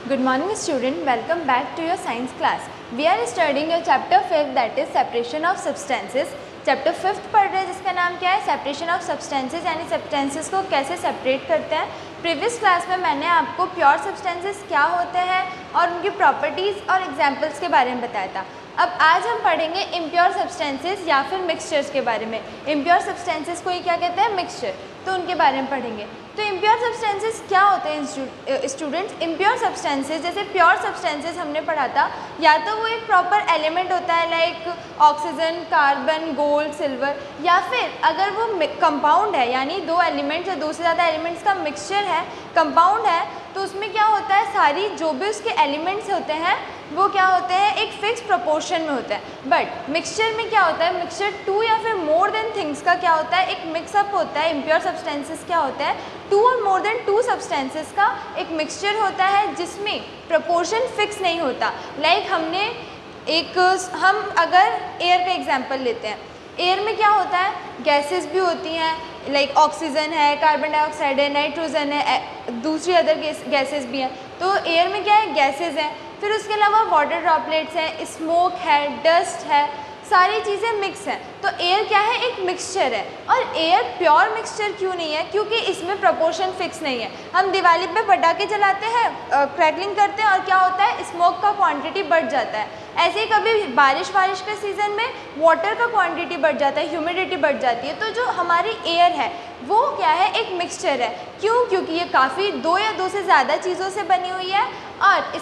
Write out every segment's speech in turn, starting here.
Good morning student, welcome back to your science class. We are studying your chapter 5 that is separation of substances. Chapter 5 पढ़ रहे हैं जिसका नाम क्या है सेपरेशन ऑफ सब्सटेंसेस, यानी सब्सटेंसेस को कैसे सेपरेट करते हैं। प्रीवियस क्लास में मैंने आपको प्योर सब्सटेंसेस क्या होते हैं और उनकी प्रॉपर्टीज़ और एग्जांपल्स के बारे में बताया था। अब आज हम पढ़ेंगे इम्प्योर सब्सटेंसेस या फिर मिक्सचर्स के बारे में। इम्प्योर सब्सटेंसेस को ही क्या कहते हैं, मिक्सचर, तो उनके बारे में पढ़ेंगे। तो इम्प्योर सब्सटेंसेस क्या होते हैं स्टूडेंट्स? इम्प्योर सब्सटेंसेस जैसे प्योर सब्सटेंसेस हमने पढ़ा था, या तो वो एक प्रॉपर एलिमेंट होता है like oxygen, carbon, gold, silver, या फिर अगर वो कंपाउंड है यानी दो एलिमेंट्स या दो से ज़्यादा एलिमेंट्स का मिक्सचर है, कंपाउंड है, तो उसमें क्या होता है सारी जो भी उसके एलिमेंट्स होते हैं वो क्या होते हैं एक फिक्स प्रोपोर्शन में होता है। बट मिक्सचर में क्या होता है, मिक्सचर टू या फिर मोर देन थिंग्स का क्या होता है एक मिक्सअप होता है। इम्प्योर सब्सटेंसेस क्या होता है, टू और मोर देन टू सब्सटेंसेस का एक मिक्सचर होता है जिसमें प्रोपोर्शन फिक्स नहीं होता। लाइक हम अगर एयर का एग्जांपल लेते हैं, एयर में क्या होता है गैसेस भी होती हैं, लाइक ऑक्सीजन है, कार्बन डाइऑक्साइड है, नाइट्रोजन है, दूसरी अदर गैसेस भी हैं। तो एयर में क्या है गैसेस हैं, फिर उसके अलावा वाटर ड्रॉपलेट्स हैं, स्मोक है, डस्ट है, सारी चीज़ें मिक्स हैं। तो एयर क्या है एक मिक्सचर है। और एयर प्योर मिक्सचर क्यों नहीं है, क्योंकि इसमें प्रोपोर्शन फिक्स नहीं है। हम दिवाली पे पटाखे जलाते हैं, क्रैकलिंग करते हैं और क्या होता है स्मोक का क्वांटिटी बढ़ जाता है। ऐसे ही कभी बारिश के सीज़न में वाटर का क्वांटिटी बढ़ जाता है, ह्यूमिडिटी बढ़ जाती है। तो जो हमारी एयर है वो क्या है एक मिक्सचर है। क्यों? क्योंकि ये काफ़ी दो या दो से ज़्यादा चीज़ों से बनी हुई है और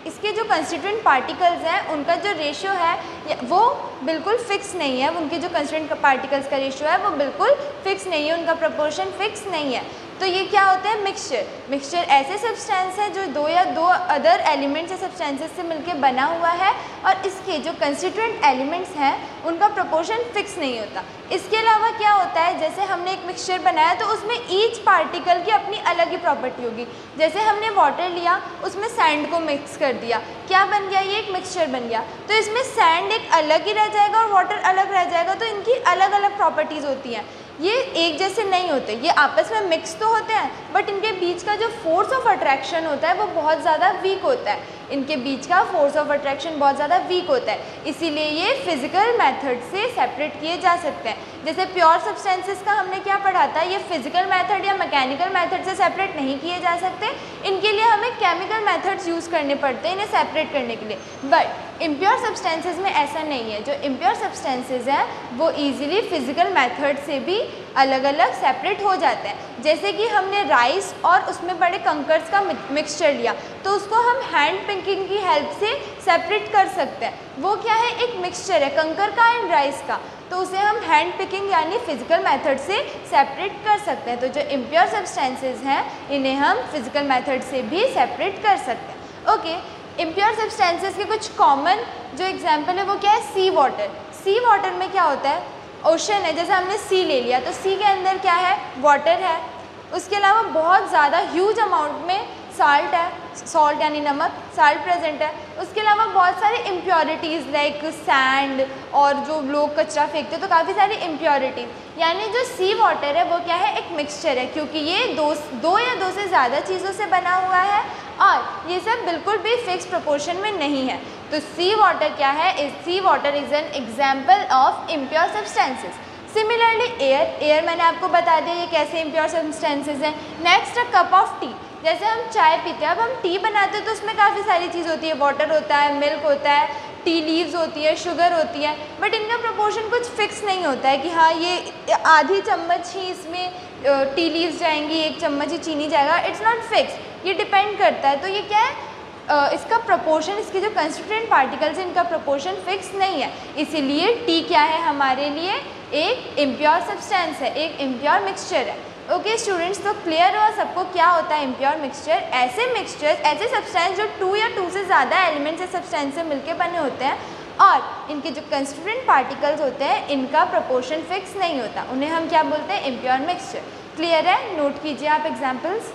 इसके जो कंस्टिट्यूएंट पार्टिकल्स हैं उनका जो रेशियो है वो बिल्कुल फिक्स नहीं है। उनके जो कंस्टिट्यूएंट पार्टिकल्स का रेशियो है वो बिल्कुल फिक्स नहीं है, उनका प्रोपोर्शन फिक्स नहीं है। तो ये क्या होते हैं मिक्सचर। मिक्सचर ऐसे सब्सटेंस है जो दो या दो अदर एलिमेंट्स या सब्सटेंसेस से मिलकर बना हुआ है और इसके जो कंस्टिट्यूएंट एलिमेंट्स हैं उनका प्रोपोर्शन फिक्स नहीं होता। इसके अलावा क्या होता है जैसे हमने एक मिक्सचर बनाया तो उसमें ईच पार्टिकल की अपनी अलग ही प्रॉपर्टी होगी। जैसे हमने वाटर लिया, उसमें सैंड को मिक्स कर दिया, क्या बन गया ये एक मिक्सचर बन गया। तो इसमें सैंड एक अलग ही रह जाएगा और वाटर अलग रह जाएगा, तो इनकी अलग अलग प्रॉपर्टीज़ होती हैं। ये एक जैसे नहीं होते, ये आपस में मिक्स तो होते हैं बट इनके बीच का जो फोर्स ऑफ अट्रैक्शन होता है वो बहुत ज़्यादा वीक होता है। इनके बीच का फोर्स ऑफ अट्रैक्शन बहुत ज़्यादा वीक होता है, इसीलिए ये फिजिकल मेथड से सेपरेट किए जा सकते हैं। जैसे प्योर सब्सटेंसेस का हमने क्या पढ़ा था, ये फिजिकल मेथड या मैकेनिकल मेथड से सेपरेट नहीं किए जा सकते, इनके लिए हमें केमिकल मेथड्स यूज़ करने पड़ते हैं इन्हें सेपरेट करने के लिए। बट इम्प्योर सब्सटेंसेस में ऐसा नहीं है। जो इम्प्योर सब्सटेंसेस हैं वो ईजिली फिजिकल मेथड से भी अलग अलग सेपरेट हो जाते हैं। जैसे कि हमने राइस और उसमें बड़े कंकर्स का मिक्सचर लिया तो उसको हम हैंड पिकिंग की हेल्प से सेपरेट कर सकते हैं। वो क्या है एक मिक्सचर है कंकर का एंड राइस का, तो उसे हम हैंड पिकिंग यानी फिजिकल मेथड से सेपरेट कर सकते हैं। तो जो इम्प्योर सब्सटेंसेस हैं इन्हें हम फिजिकल मेथड से भी सेपरेट कर सकते हैं। ओके, इम्प्योर सब्सटेंसेस के कुछ कॉमन जो एग्जांपल है वो क्या है, सी वाटर। सी वाटर में क्या होता है ओशन है, जैसे हमने सी ले लिया तो सी के अंदर क्या है वाटर है, उसके अलावा बहुत ज़्यादा ह्यूज अमाउंट में साल्ट है, सॉल्ट यानी नमक, साल्ट प्रेजेंट है। उसके अलावा बहुत सारी इम्प्योरिटीज़ लाइक सैंड और जो लोग कचरा फेंकते हैं तो काफ़ी सारी इम्प्योरिटीज़, यानी जो सी वाटर है वो क्या है एक मिक्सचर है क्योंकि ये दो या दो से ज़्यादा चीज़ों से बना हुआ है और ये सब बिल्कुल भी फिक्स प्रोपोर्शन में नहीं है। तो सी वाटर क्या है, sea water is an example of impure substances. Similarly air मैंने आपको बता दिया ये कैसे इम्प्योर सब्सटेंसेस हैं। नेक्स्ट कप ऑफ टी, जैसे हम चाय पीते हैं, अब हम टी बनाते हैं तो उसमें काफ़ी सारी चीज़ होती है, वाटर होता है, मिल्क होता है, टी लीव्स होती है, शुगर होती है, बट इनका प्रोपोर्शन कुछ फिक्स नहीं होता है कि हाँ ये आधी चम्मच ही इसमें टी लीव्स जाएंगी, एक चम्मच ही चीनी जाएगा, इट्स नॉट फिक्स, ये डिपेंड करता है। तो ये क्या है इसका प्रोपोर्शन, इसके जो कंस्टिट्यूएंट पार्टिकल्स हैं इनका प्रोपोर्शन फिक्स नहीं है, इसीलिए टी क्या है हमारे लिए एक इम्प्योर सब्सटेंस है, एक इम्प्योर मिक्सचर है। ओके स्टूडेंट्स, तो क्लियर हुआ सबको क्या होता है इम्प्योर मिक्सचर। ऐसे मिक्सचर्स, ऐसे सब्सटेंस जो टू या टू से ज़्यादा एलिमेंट्स या सब्सटेंस से मिलकर बने होते हैं और इनके जो कंस्टिट्यूएंट पार्टिकल्स होते हैं इनका प्रोपोर्शन फिक्स नहीं होता, उन्हें हम क्या बोलते हैं इम्प्योर मिक्सचर। क्लियर है, नोट कीजिए आप एग्जाम्पल्स।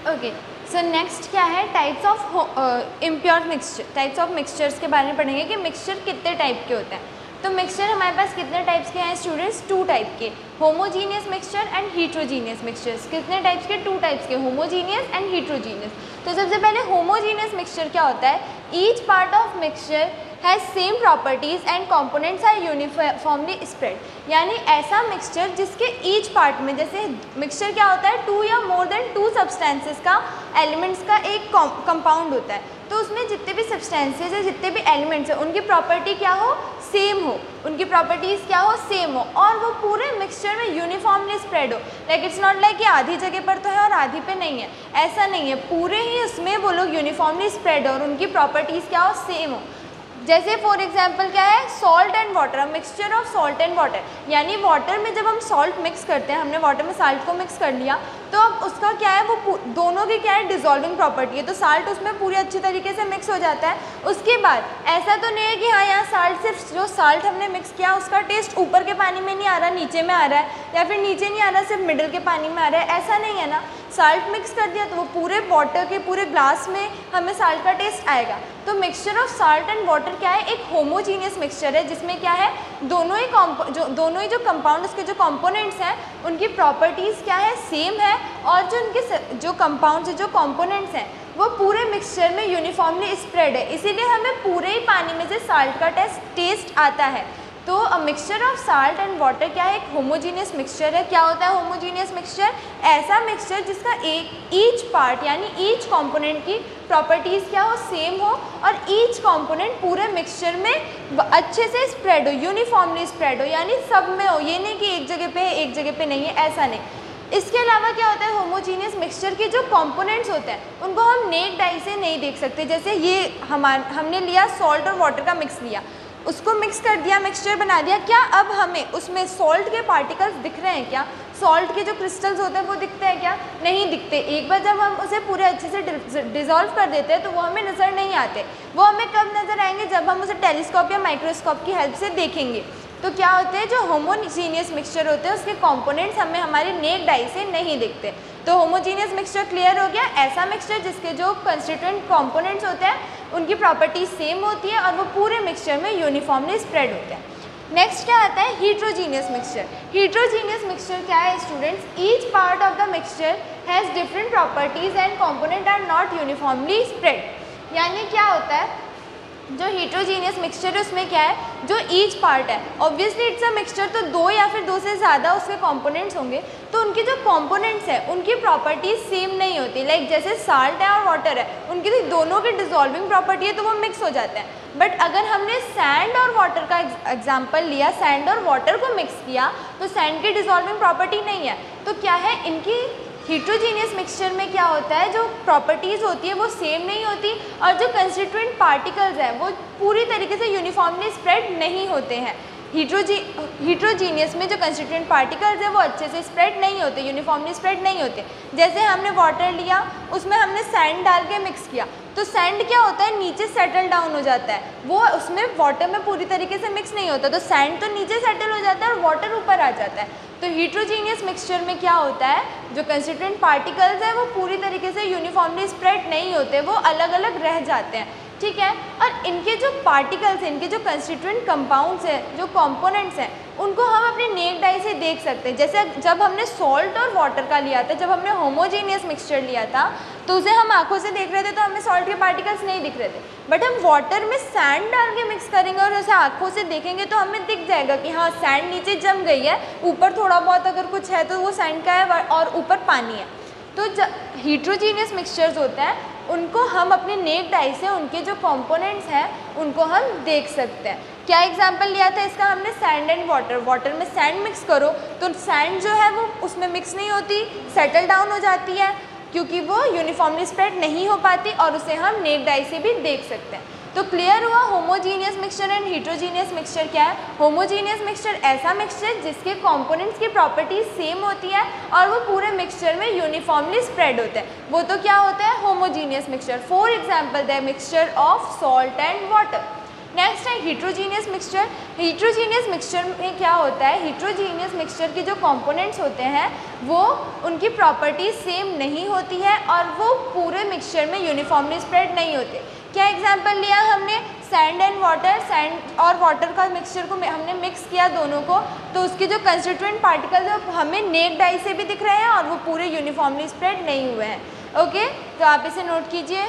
ओके, सो नेक्स्ट क्या है types of impure mixture. Types of mixtures के बारे में पढ़ेंगे कि मिक्सचर कितने टाइप के होते हैं। तो मिक्सचर हमारे पास कितने टाइप्स के हैं स्टूडेंट्स? 2 टाइप के, होमोजीनियस मिक्सचर एंड हीट्रोजीनियस मिक्सचर्स। कितने टाइप्स के? 2 टाइप्स के, होमोजीनियस एंड हीट्रोजीनियस। तो सबसे पहले होमोजीनियस मिक्सचर क्या होता है? Each part of mixture has same properties and components are uniformly spread. यानी ऐसा मिक्सचर जिसके ईच पार्ट में, जैसे मिक्सचर क्या होता है? 2 या मोर देन 2 सब्सटेंसेस का, एलिमेंट्स का एक कंपाउंड होता है। तो उसमें जितने भी सब्सटेंसेस है, जितने भी एलिमेंट्स हैं, उनकी प्रॉपर्टी क्या हो? सेम हो, उनकी प्रॉपर्टीज़ क्या हो? सेम हो, और वो पूरे मिक्सचर में यूनिफॉर्मली स्प्रेड हो। लाइक इट्स नॉट लाइक कि आधी जगह पर तो है और आधी पे नहीं है, ऐसा नहीं है, पूरे ही उसमें वो लोग यूनिफॉर्मली स्प्रेड हो और उनकी प्रॉपर्टीज़ क्या हो? सेम हो। जैसे फॉर एग्जांपल क्या है? Salt and water, mixture of salt and water. यानी वाटर में जब हम सॉल्ट मिक्स करते हैं, हमने वाटर में साल्ट को मिक्स कर लिया, तो अब उसका क्या है? वो दोनों की क्या है? डिजॉल्विंग प्रॉपर्टी है। तो साल्ट उसमें पूरी अच्छी तरीके से मिक्स हो जाता है। उसके बाद ऐसा तो नहीं है कि हाँ यहाँ साल्ट, सिर्फ जो साल्ट हमने मिक्स किया उसका टेस्ट ऊपर के पानी में नहीं आ रहा, नीचे में आ रहा है, या फिर नीचे नहीं आ रहा, सिर्फ मिडिल के पानी में आ रहा है, ऐसा नहीं है ना। साल्ट मिक्स कर दिया तो वो पूरे वाटर के पूरे ग्लास में हमें साल्ट का टेस्ट आएगा। तो mixture of salt and water क्या है? एक होमोजीनियस मिक्सचर है, जिसमें क्या है? दोनों ही जो कंपाउंड, उसके जो कंपोनेंट्स हैं, उनकी प्रॉपर्टीज़ क्या है? सेम है, और जो उनके जो कंपाउंड्स, जो कंपोनेंट्स हैं, वो पूरे मिक्सचर में यूनिफॉर्मली स्प्रेड है। इसीलिए हमें पूरे ही पानी में से साल्ट का टेस्ट आता है। तो a mixture of salt and water क्या है? एक होमोजीनियस मिक्सचर है। क्या होता है होमोजीनियस मिक्सचर? ऐसा मिक्सचर जिसका ईच पार्ट यानी ईच कंपोनेंट की प्रॉपर्टीज़ क्या हो? सेम हो, और ईच कंपोनेंट पूरे मिक्सचर में अच्छे से स्प्रेड हो, यूनिफॉर्मली स्प्रेड हो, यानी सब में हो। ये नहीं कि एक जगह पे है, एक जगह पे नहीं है, ऐसा नहीं। इसके अलावा क्या होता है? होमोजीनियस मिक्सचर के जो कंपोनेंट्स होते हैं उनको हम नेक्ड आई से नहीं देख सकते। जैसे ये हमने लिया सॉल्ट और वाटर का मिक्स लिया, उसको मिक्स कर दिया, मिक्सचर बना दिया। क्या अब हमें उसमें सॉल्ट के पार्टिकल्स दिख रहे हैं क्या? सॉल्ट के जो क्रिस्टल्स होते हैं वो दिखते हैं क्या? नहीं दिखते। एक बार जब हम उसे पूरे अच्छे से डिज़ोल्व कर देते हैं तो वो हमें नज़र नहीं आते। वो हमें कब नज़र आएंगे? जब हम उसे टेलीस्कोप या माइक्रोस्कोप की हेल्प से देखेंगे। तो क्या होते हैं? जो होमोजीनियस मिक्सचर होते हैं उसके कंपोनेंट्स हमें हमारे नेक्ड आई से नहीं दिखते। तो होमोजीनियस मिक्सचर क्लियर हो गया। ऐसा मिक्सचर जिसके जो कंस्टिट्यूएंट कंपोनेंट्स होते हैं उनकी प्रॉपर्टीज सेम होती है और वो पूरे मिक्सचर में यूनिफॉर्मली स्प्रेड होते हैं। नेक्स्ट क्या आता है? हीट्रोजीनियस मिक्सचर। हीट्रोजीनियस मिक्सचर क्या है students? Each part of the mixture has different properties and component are not uniformly spread. यानी क्या होता है? जो हीट्रोजीनियस मिक्सचर है उसमें क्या है? जो ईच पार्ट है, ऑब्वियसली इट्स अ मिक्सचर, तो 2 या फिर 2 से ज़्यादा उसके कंपोनेंट्स होंगे, तो उनके जो कंपोनेंट्स हैं उनकी प्रॉपर्टीज सेम नहीं होती। लाइक जैसे साल्ट है और वाटर है, उनकी तो दोनों की डिजॉल्विंग प्रॉपर्टी है तो वो मिक्स हो जाते हैं। बट अगर हमने सैंड और वाटर का एग्जाम्पल लिया, सैंड और वाटर को मिक्स किया, तो सैंड की डिजॉल्विंग प्रॉपर्टी नहीं है। तो क्या है? इनकी हीट्रोजीनियस मिक्सचर में क्या होता है? जो प्रॉपर्टीज़ होती है वो सेम नहीं होती, और जो कंस्टिट्यूएंट पार्टिकल्स हैं वो पूरी तरीके से यूनिफॉर्मली स्प्रेड नहीं होते हैं। हीट्रोजीनियस में जो कंस्टिट्यूएंट पार्टिकल्स हैं वो अच्छे से स्प्रेड नहीं होते, यूनिफॉर्मली स्प्रेड नहीं होते। जैसे हमने वाटर लिया, उसमें हमने सैंड डाल के मिक्स किया, तो सैंड क्या होता है? नीचे सेटल डाउन हो जाता है, वो उसमें वाटर में पूरी तरीके से मिक्स नहीं होता, तो सैंड तो नीचे सेटल हो जाता है और वाटर ऊपर आ जाता है। तो हीट्रोजीनियस मिक्सचर में क्या होता है? जो कंस्टिट्यूएंट पार्टिकल्स हैं वो पूरी तरीके से यूनिफॉर्मली स्प्रेड नहीं होते, वो अलग अलग रह जाते हैं, ठीक है। और इनके जो पार्टिकल्स हैं, इनके जो कंस्टिट्यूएंट कंपाउंड्स हैं, जो कंपोनेंट्स हैं, उनको हम अपनी नेक्ड आई से देख सकते हैं। जैसे जब हमने सॉल्ट और वाटर का लिया था, जब हमने होमोजीनियस मिक्सचर लिया था, तो उसे हम आंखों से देख रहे थे तो हमें सॉल्ट के पार्टिकल्स नहीं दिख रहे थे। बट हम वाटर में सैंड डाल के मिक्स करेंगे और उसे आंखों से देखेंगे तो हमें दिख जाएगा कि हाँ सैंड नीचे जम गई है, ऊपर थोड़ा बहुत अगर कुछ है तो वो सैंड का है और ऊपर पानी है। तो जब हीट्रोजीनियस मिक्सचर्स होते हैं उनको हम अपने नेक्ड आई से उनके जो कंपोनेंट्स हैं उनको हम देख सकते हैं। क्या एग्जांपल लिया था इसका हमने? Sand and water. वाटर में सैंड मिक्स करो तो सैंड जो है वो उसमें मिक्स नहीं होती, सेटल डाउन हो जाती है, क्योंकि वो यूनिफॉर्मली स्प्रेड नहीं हो पाती, और उसे हम नेक्ड आई से भी देख सकते हैं। तो क्लियर हुआ होमोजीनियस मिक्सचर एंड हीट्रोजीनियस मिक्सचर क्या है। होमोजीनियस मिक्सचर ऐसा मिक्सचर जिसके कंपोनेंट्स की प्रॉपर्टीज सेम होती है और वो पूरे मिक्सचर में यूनिफॉर्मली स्प्रेड होते हैं, वो तो क्या होता है? Homogeneous mixture. For example the mixture of salt and water. Next है हीट्रोजीनियस मिक्सचर। हीट्रोजीनियस मिक्सचर में क्या होता है? हीट्रोजीनियस मिक्सचर के जो कंपोनेंट्स होते हैं वो उनकी प्रॉपर्टीज सेम नहीं होती है और वो पूरे मिक्सचर में यूनिफॉर्मली स्प्रेड नहीं होते। क्या एग्जांपल लिया हमने? सैंड एंड वाटर, सैंड और वाटर का मिक्सचर को हमने मिक्स किया दोनों को, तो उसके जो कंस्टिट्यूएंट पार्टिकल है हमें नेक्ड आई से भी दिख रहे हैं और वो पूरे यूनिफॉर्मली स्प्रेड नहीं हुए हैं। ओके, तो आप इसे नोट कीजिए।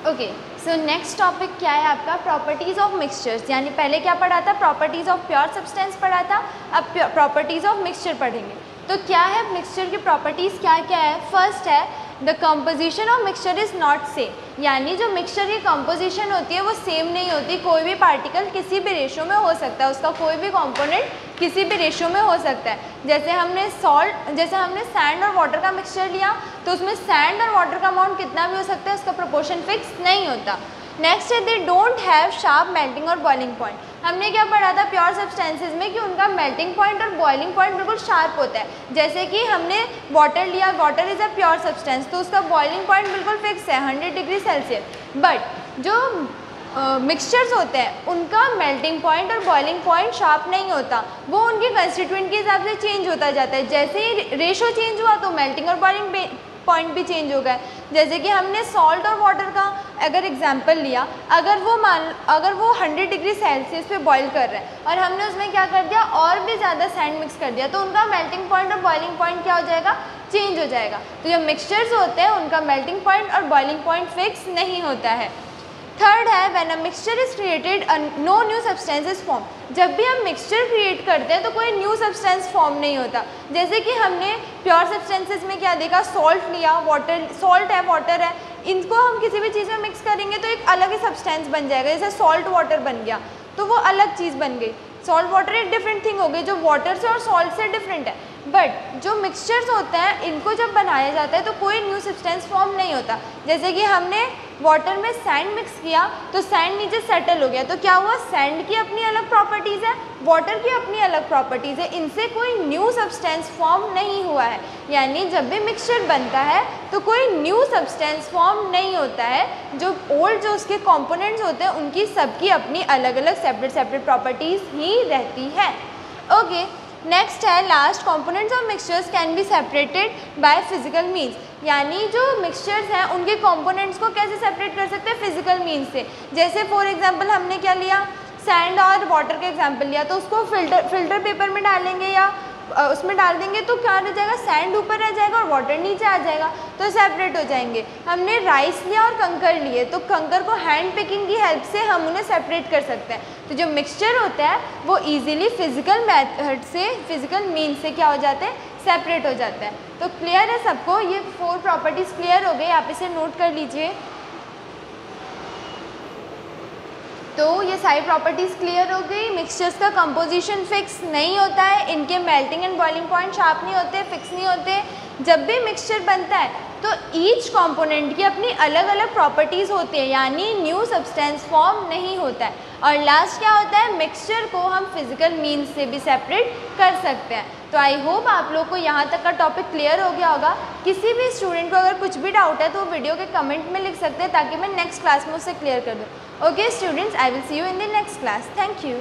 ओके, सो नेक्स्ट टॉपिक क्या है आपका, प्रॉपर्टीज़ ऑफ मिक्सचर्स। यानी पहले क्या पढ़ा था, प्रॉपर्टीज़ ऑफ प्योर सब्सटेंस पढ़ा था, अब प्रॉपर्टीज़ ऑफ मिक्सचर पढ़ेंगे। तो क्या है मिक्सचर की प्रॉपर्टीज़, क्या क्या है। फर्स्ट है the composition of mixture is not same, यानी जो मिक्सचर की कंपोजिशन होती है वो सेम नहीं होती। कोई भी पार्टिकल किसी भी रेशो में हो सकता है, उसका कोई भी कंपोनेंट किसी भी रेशो में हो सकता है। जैसे हमने सैंड और वाटर का मिक्सचर लिया तो उसमें सैंड और वाटर का अमाउंट कितना भी हो सकता है, उसका प्रोपोर्शन फिक्स नहीं होता। नेक्स्ट है they don't have sharp melting और बॉइलिंग पॉइंट। हमने क्या पढ़ा था प्योर सब्सटेंसेज में कि उनका मेल्टिंग पॉइंट और बॉइलिंग पॉइंट बिल्कुल शार्प होता है। जैसे कि हमने वाटर लिया, water is a pure substance, तो उसका बॉइलिंग पॉइंट बिल्कुल फिक्स है 100 डिग्री सेल्सियस। बट जो मिक्सचर्स होते हैं उनका मेल्टिंग पॉइंट और बॉइलिंग पॉइंट शार्प नहीं होता, वो उनके कंस्टिट्यूएंट के हिसाब से चेंज होता जाता है। जैसे ही रेशो चेंज हुआ तो मेल्टिंग और बॉइलिंग पॉइंट भी चेंज हो गए। जैसे कि हमने सॉल्ट और वाटर का अगर एग्जांपल लिया, अगर वो 100 डिग्री सेल्सियस पे बॉईल कर रहा है और हमने उसमें क्या कर दिया और भी ज़्यादा सैंड मिक्स कर दिया, तो उनका मेल्टिंग पॉइंट और बॉइलिंग पॉइंट क्या हो जाएगा, चेंज हो जाएगा। तो जो मिक्सचर्स होते हैं उनका मेल्टिंग पॉइंट और बॉइलिंग पॉइंट फिक्स नहीं होता है। थर्ड है when a mixture is created no new substances form. जब भी हम मिक्सचर क्रिएट करते हैं तो कोई न्यू सब्सटेंस फॉर्म नहीं होता। जैसे कि हमने प्योर सब्सटेंसेस में क्या देखा, सॉल्ट लिया, वाटर, सॉल्ट है, वाटर है, इनको हम किसी भी चीज़ में मिक्स करेंगे तो एक अलग ही सब्सटेंस बन जाएगा। जैसे सॉल्ट वाटर बन गया तो वो अलग चीज़ बन गई, सॉल्ट वाटर एक डिफरेंट थिंग हो गई जो वाटर से और सॉल्ट से डिफरेंट है। बट जो मिक्सचर्स होते हैं इनको जब बनाया जाता है तो कोई न्यू सब्सटेंस फॉर्म नहीं होता। जैसे कि हमने वाटर में सैंड मिक्स किया तो सैंड नीचे सेटल हो गया, तो क्या हुआ, सैंड की अपनी अलग प्रॉपर्टीज़ है, वाटर की अपनी अलग प्रॉपर्टीज़ है, इनसे कोई न्यू सब्सटेंस फॉर्म नहीं हुआ है। यानी जब भी मिक्सचर बनता है तो कोई न्यू सब्सटेंस फॉर्म नहीं होता है। जो उसके कंपोनेंट्स होते हैं उनकी सबकी अपनी अलग अलग सेपरेट प्रॉपर्टीज़ ही रहती है। ओके, नेक्स्ट है last, components of mixtures can be separated by physical means. यानी जो मिक्सचर्स हैं उनके कंपोनेंट्स को कैसे सेपरेट कर सकते हैं, फिजिकल मीन्स से। जैसे फॉर एग्जांपल हमने क्या लिया, सैंड और वाटर का एग्जांपल लिया, तो उसको फिल्टर पेपर में डालेंगे या उसमें डाल देंगे तो क्या रह जाएगा, सैंड ऊपर रह जाएगा और वाटर नीचे आ जाएगा, तो सेपरेट हो जाएंगे। हमने राइस लिया और कंकर लिए तो कंकर को हैंड पिकिंग की हेल्प से हम उन्हें सेपरेट कर सकते हैं। तो जो मिक्सचर होता है वो इजीली फिजिकल मेथड से, फिजिकल मीन से क्या हो जाते हैं, सेपरेट हो जाता है। तो क्लियर है सबको, ये 4 प्रॉपर्टीज़ क्लियर हो गई, आप इसे नोट कर लीजिए। तो ये सारी प्रॉपर्टीज़ क्लियर हो गई। मिक्सचर्स का कंपोजिशन फिक्स नहीं होता है, इनके melting and boiling point sharp नहीं होते, फिक्स नहीं होते। जब भी मिक्सचर बनता है तो ईच कंपोनेंट की अपनी अलग अलग प्रॉपर्टीज़ होती है, यानी न्यू सब्सटेंस फॉर्म नहीं होता है। और लास्ट क्या होता है, मिक्सचर को हम फिजिकल मीन्स से भी सेपरेट कर सकते हैं। तो आई होप आप लोग को यहाँ तक का टॉपिक क्लियर हो गया होगा। किसी भी स्टूडेंट को अगर कुछ भी डाउट है तो वो वीडियो के कमेंट में लिख सकते हैं ताकि मैं नेक्स्ट क्लास में उसे क्लियर कर दूँ। Okay students, I will see you in the next class. Thank you.